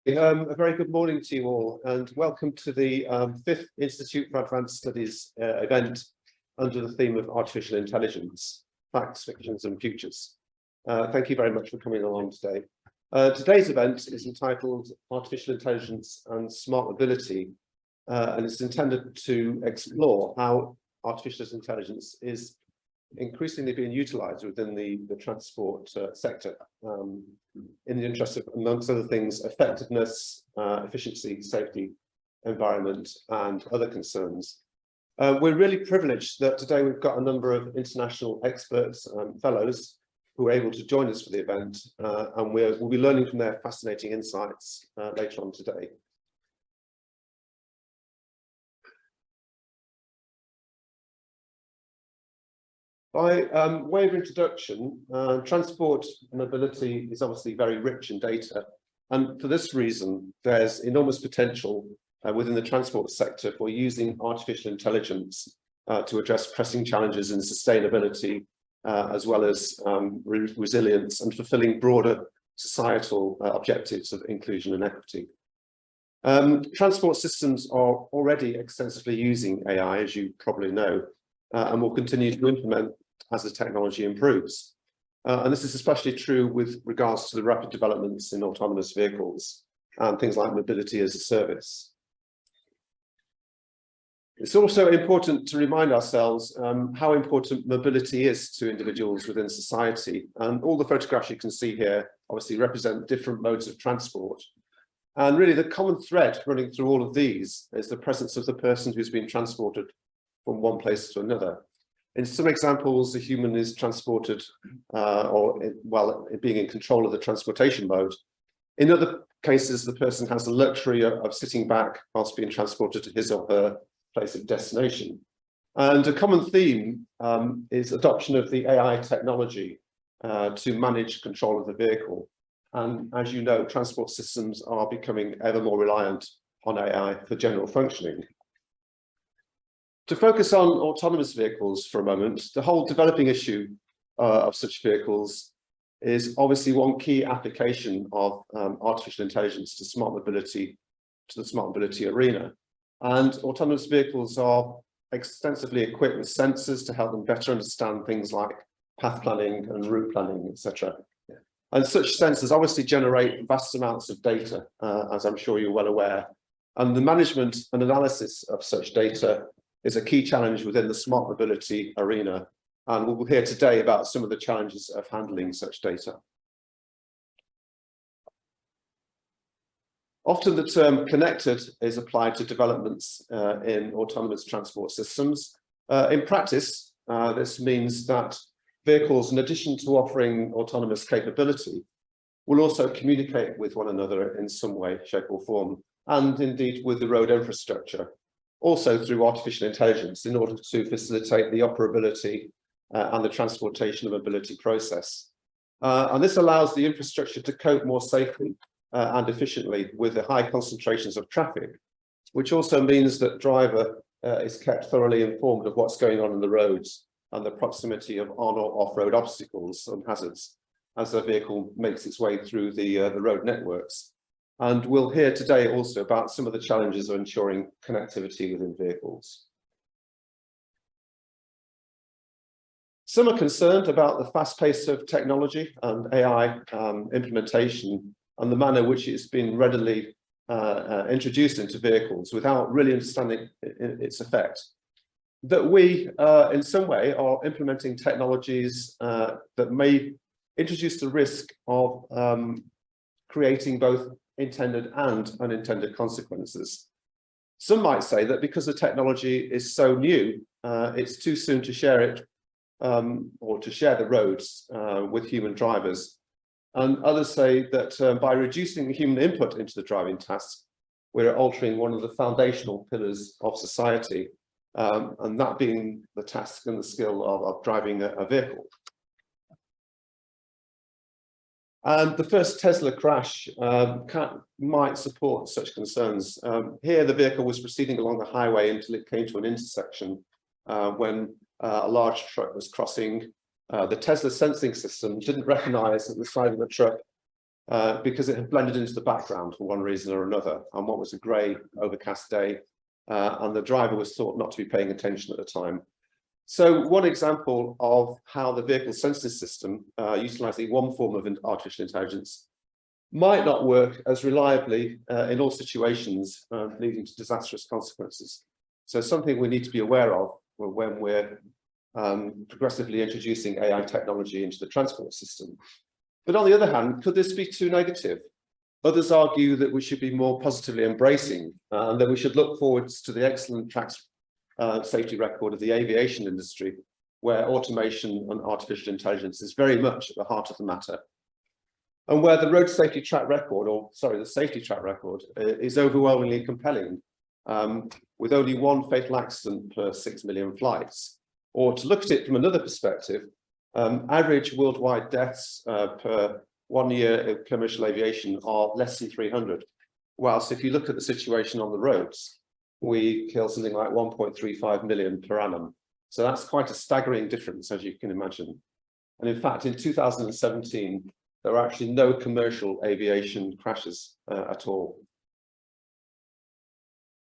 A very good morning to you all, and welcome to the 5th Institute for Advanced Studies event under the theme of Artificial Intelligence, Facts, Fictions and Futures. Thank you very much for coming along today. Today's event is entitled Artificial Intelligence and Smart Mobility, and it's intended to explore how artificial intelligence is increasingly being utilised within the transport sector in the interest of, amongst other things, effectiveness, efficiency, safety, environment, and other concerns. We're really privileged that today we've got a number of international experts and fellows who are able to join us for the event, and we'll be learning from their fascinating insights later on today. By way of introduction, transport mobility is obviously very rich in data, and for this reason, there's enormous potential within the transport sector for using artificial intelligence to address pressing challenges in sustainability, as well as resilience and fulfilling broader societal objectives of inclusion and equity. Transport systems are already extensively using AI, as you probably know, and will continue to implement as the technology improves. And this is especially true with regards to the rapid developments in autonomous vehicles and things like mobility as a service. It's also important to remind ourselves how important mobility is to individuals within society. And all the photographs you can see here obviously represent different modes of transport. And really the common thread running through all of these is the presence of the person who's been transported from one place to another. In some examples, the human is transported being in control of the transportation mode. In other cases, the person has the luxury of sitting back whilst being transported to his or her place of destination. And a common theme is adoption of the AI technology to manage control of the vehicle. And as you know, transport systems are becoming ever more reliant on AI for general functioning. To focus on autonomous vehicles for a moment, the whole developing issue of such vehicles is obviously one key application of artificial intelligence to the smart mobility arena. And autonomous vehicles are extensively equipped with sensors to help them better understand things like path planning and route planning, etc. And such sensors obviously generate vast amounts of data, as I'm sure you're well aware. And the management and analysis of such data is a key challenge within the smart mobility arena. And we'll hear today about some of the challenges of handling such data. Often the term connected is applied to developments in autonomous transport systems. In practice, this means that vehicles, in addition to offering autonomous capability, will also communicate with one another in some way, shape or form, and indeed with the road infrastructure, also through artificial intelligence in order to facilitate the operability and the transportation and mobility process. And this allows the infrastructure to cope more safely and efficiently with the high concentrations of traffic, which also means that driver is kept thoroughly informed of what's going on in the roads and the proximity of on or off-road obstacles and hazards as the vehicle makes its way through the road networks. And we'll hear today also about some of the challenges of ensuring connectivity within vehicles. Some are concerned about the fast pace of technology and AI implementation and the manner in which it's been readily introduced into vehicles without really understanding its effect. That we, in some way, are implementing technologies that may introduce the risk of creating both intended and unintended consequences. Some might say that because the technology is so new, it's too soon to share it or to share the roads with human drivers. And others say that by reducing human input into the driving task, we're altering one of the foundational pillars of society, and that being the task and the skill of driving a vehicle. And the first Tesla crash might support such concerns. Here, the vehicle was proceeding along the highway until it came to an intersection when a large truck was crossing. The Tesla sensing system didn't recognize that the side of the truck because it had blended into the background for one reason or another, on what was a grey, overcast day, and the driver was thought not to be paying attention at the time. So one example of how the vehicle sensing system, utilising one form of artificial intelligence, might not work as reliably in all situations, leading to disastrous consequences. So something we need to be aware of when we're progressively introducing AI technology into the transport system. But on the other hand, could this be too negative? Others argue that we should be more positively embracing, and that we should look forwards to the excellent track safety record of the aviation industry, where automation and artificial intelligence is very much at the heart of the matter. And where the road safety track record, or sorry, the safety track record is overwhelmingly compelling, with only one fatal accident per 6 million flights. Or to look at it from another perspective, average worldwide deaths per 1 year of commercial aviation are less than 300. Whilst if you look at the situation on the roads, we kill something like 1.35 million per annum. So that's quite a staggering difference, as you can imagine. And in fact, in 2017, there were actually no commercial aviation crashes at all.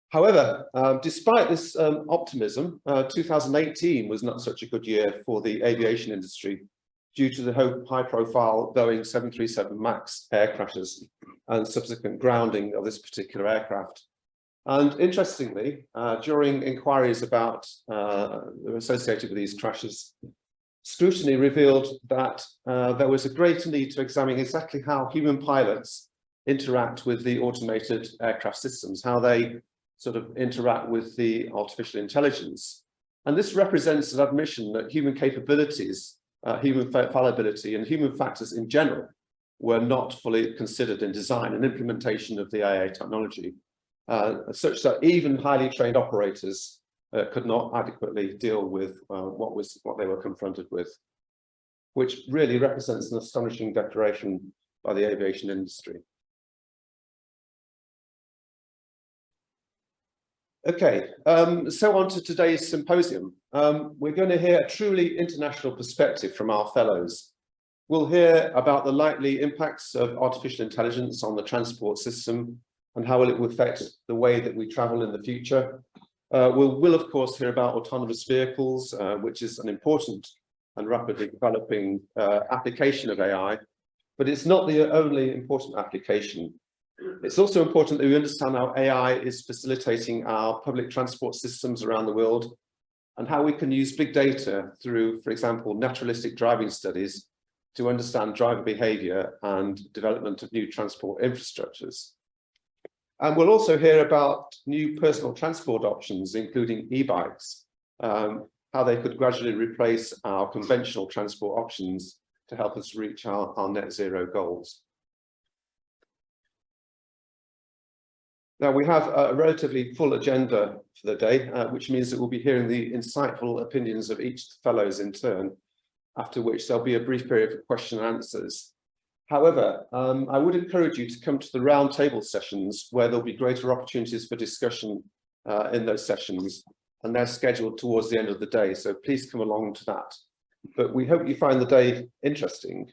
However, despite this optimism, 2018 was not such a good year for the aviation industry due to the high-profile Boeing 737 MAX air crashes and subsequent grounding of this particular aircraft. And interestingly, during inquiries about associated with these crashes, scrutiny revealed that there was a greater need to examine exactly how human pilots interact with the automated aircraft systems, how they sort of interact with the artificial intelligence. And this represents an admission that human capabilities, human fallibility, and human factors in general were not fully considered in design and implementation of the AI technology, such that even highly trained operators could not adequately deal with what they were confronted with, which really represents an astonishing declaration by the aviation industry. Okay, so on to today's symposium. We're going to hear a truly international perspective from our fellows. We'll hear about the likely impacts of artificial intelligence on the transport system and how it will affect the way that we travel in the future. We'll of course hear about autonomous vehicles, which is an important and rapidly developing application of AI, but it's not the only important application. It's also important that we understand how AI is facilitating our public transport systems around the world and how we can use big data through, for example, naturalistic driving studies to understand driver behavior and development of new transport infrastructures. And we'll also hear about new personal transport options, including e-bikes, how they could gradually replace our conventional transport options to help us reach our net zero goals. Now, we have a relatively full agenda for the day, which means that we'll be hearing the insightful opinions of each fellows in turn, after which there'll be a brief period for question and answers. However, I would encourage you to come to the roundtable sessions where there'll be greater opportunities for discussion in those sessions, and they're scheduled towards the end of the day, so please come along to that. But we hope you find the day interesting.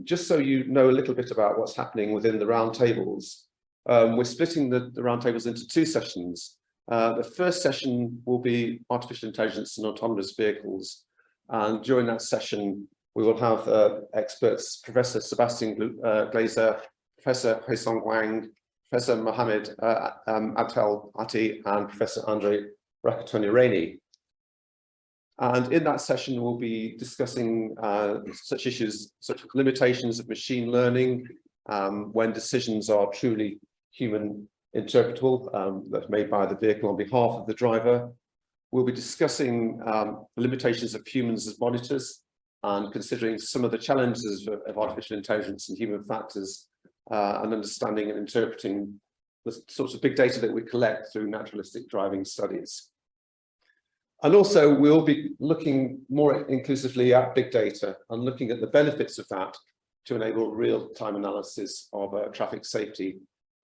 Just so you know a little bit about what's happening within the roundtables, we're splitting the roundtables into two sessions. The first session will be artificial intelligence and autonomous vehicles, and during that session we will have experts, Professor Sebastian Glaser, Professor Huisong Wang, Professor Mohammed Abtel Ati, and Professor Andre Rakatoni-Rainey. And in that session, we'll be discussing such issues such as limitations of machine learning, when decisions are truly human interpretable, that's made by the vehicle on behalf of the driver. We'll be discussing the limitations of humans as monitors and considering some of the challenges of artificial intelligence and human factors, and understanding and interpreting the sorts of big data that we collect through naturalistic driving studies. And also we'll be looking more inclusively at big data and looking at the benefits of that to enable real-time analysis of traffic safety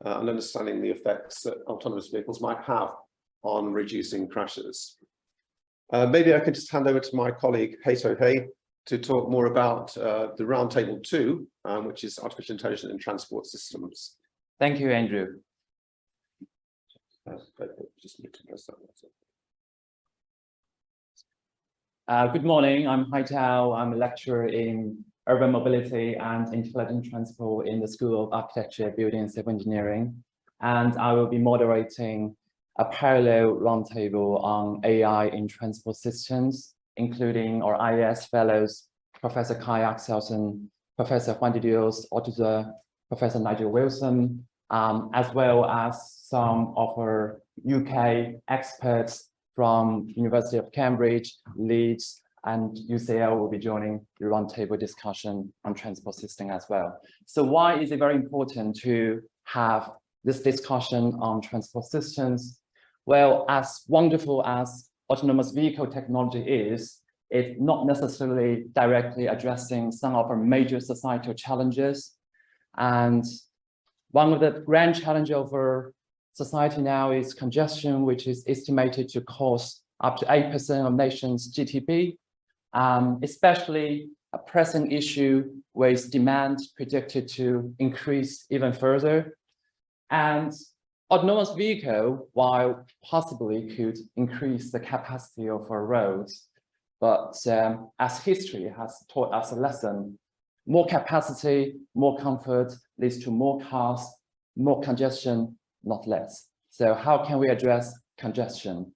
and understanding the effects that autonomous vehicles might have on reducing crashes. Maybe I can just hand over to my colleague, Hato Hay, to talk more about the roundtable 2, which is artificial intelligence in transport systems. Thank you, Andrew. Good morning, I'm Untitled. I'm a lecturer in urban mobility and intelligent transport in the School of Architecture, Building and Civil Engineering. And I will be moderating a parallel roundtable on AI in transport systems, including our IAS fellows, Professor Kai Axelsen, Professor Juan de Dios Ortiza, Professor Nigel Wilson, as well as some of our UK experts from University of Cambridge, Leeds, and UCL will be joining the roundtable discussion on transport system as well. So why is it very important to have this discussion on transport systems? Well, as wonderful as autonomous vehicle technology is, it's not necessarily directly addressing some of our major societal challenges. And one of the grand challenges of our society now is congestion, which is estimated to cost up to 8% of nation's GDP, especially a pressing issue with demand predicted to increase even further. And autonomous vehicle, while possibly could increase the capacity of our roads, but as history has taught us a lesson, more capacity, more comfort leads to more cars, more congestion, not less. So how can we address congestion?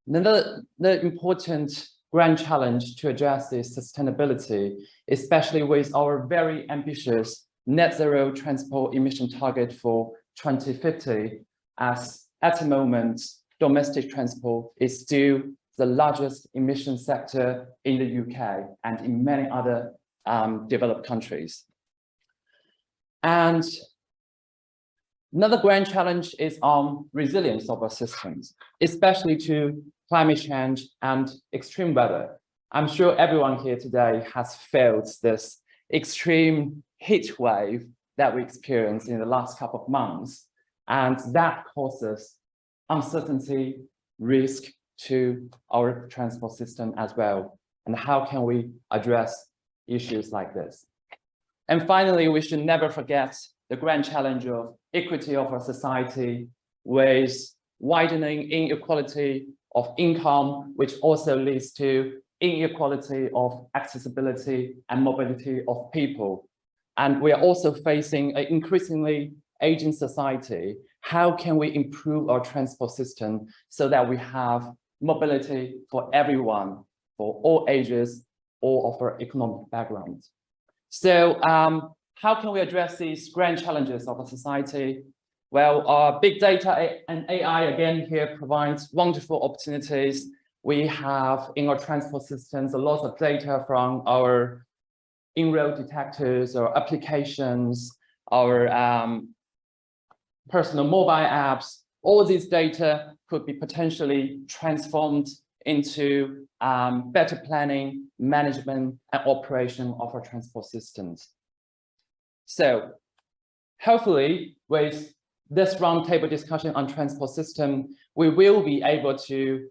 Another important grand challenge to address is sustainability, especially with our very ambitious net zero transport emission target for 2050, as at the moment, domestic transport is still the largest emission sector in the UK and in many other developed countries. And another grand challenge is on resilience of our systems, especially to climate change and extreme weather. I'm sure everyone here today has felt this extreme heat wave that we experienced in the last couple of months, and that causes uncertainty, risk to our transport system as well. And how can we address issues like this? And finally, we should never forget the grand challenge of equity of our society, with widening inequality of income, which also leads to inequality of accessibility and mobility of people. And we are also facing an increasingly aging society. How can we improve our transport system so that we have mobility for everyone, for all ages, all of our economic backgrounds? So how can we address these grand challenges of our society? Well, big data and AI again here provides wonderful opportunities. We have in our transport systems a lot of data from our in-road detectors or applications, our personal mobile apps. All these data could be potentially transformed into better planning, management, and operation of our transport systems. So hopefully with this roundtable discussion on transport system, we will be able to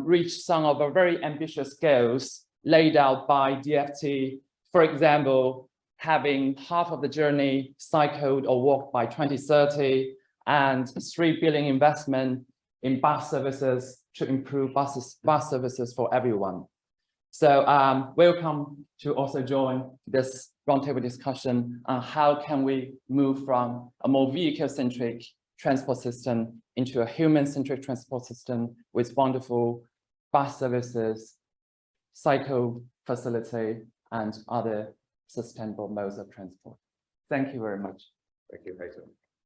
reach some of our very ambitious goals laid out by DFT. For example, having half of the journey cycled or walked by 2030, and 3 billion investment in bus services to improve bus services for everyone. So welcome to also join this roundtable discussion on how can we move from a more vehicle-centric transport system into a human-centric transport system with wonderful bus services, cycle facility, and other sustainable modes of transport. Thank you very much. Thank you, Haytham.